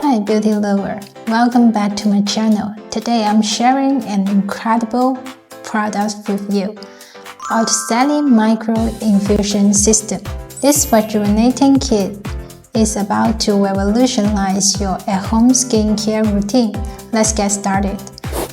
Hi beauty lover, welcome back to my channel. Today I'm sharing an incredible product review, OTESALY Micro-Infusion System. This rejuvenating kit is about to revolutionize your at-home skincare routine. Let's get started.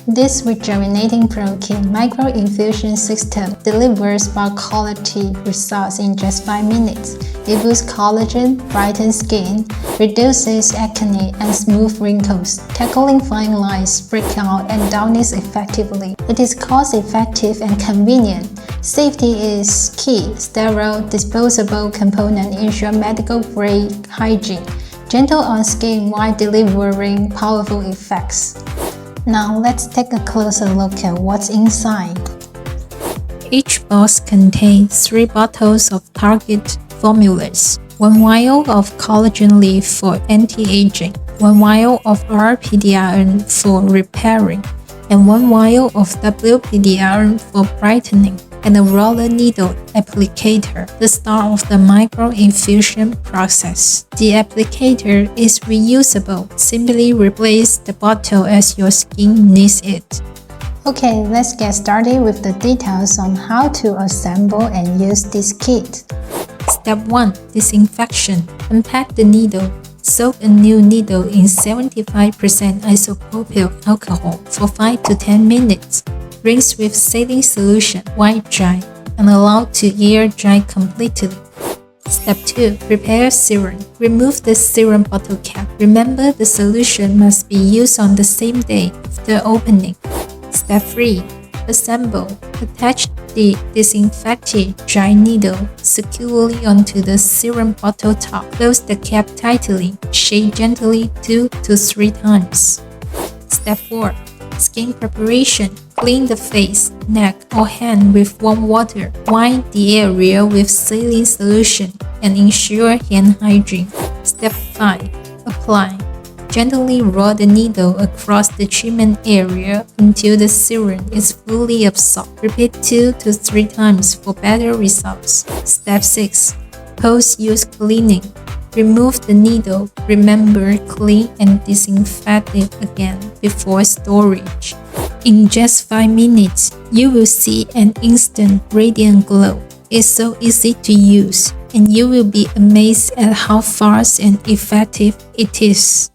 This Rejuvenating Pro Kit Micro-Infusion System delivers bulk-quality results in just 5 minutes. It boosts collagen, brightens skin, reduces acne and smooth wrinkles, tackling fine lines, breakout, and dullness effectively. It is cost-effective and convenient. Safety is key. Sterile, disposable components ensure medical-grade hygiene, gentle on skin while delivering powerful effects. Now let's take a closer look at what's inside. Each box contains 3 bottles of target formulas, 1 vial of Collagen Lift for anti-aging, 1 vial of R-PDRN for repairing, and 1 vial of W-PDRN for brightening, and a roller needle applicator, the start of the micro-infusion process. The applicator is reusable. Simply replace the bottle as your skin needs it. Okay, let's get started with the details on how to assemble and use this kit. Step 1. Disinfection. Unpack the needle. Soak a new needle in 75% isopropyl alcohol for 5 to 10 minutes. Rinse with saline solution, wipe dry, and allow to air dry completely. Step 2. Prepare serum. Remove the serum bottle cap. Remember, the solution must be used on the same day after opening. Step 3. Assemble. Attach the disinfected dry needle securely onto the serum bottle top. Close the cap tightly. Shake gently 2 to 3 times. Step 4. Skin preparation. Clean the face, neck, or hand with warm water. Wipe the area with saline solution and ensure hand hygiene. Step 5. Apply. Gently roll the needle across the treatment area until the serum is fully absorbed. Repeat 2 to 3 times for better results. Step 6. Post-use cleaning. Remove the needle. Remember, clean and disinfect it again before storage. In just 5 minutes, you will see an instant radiant glow. It's so easy to use, and you will be amazed at how fast and effective it is.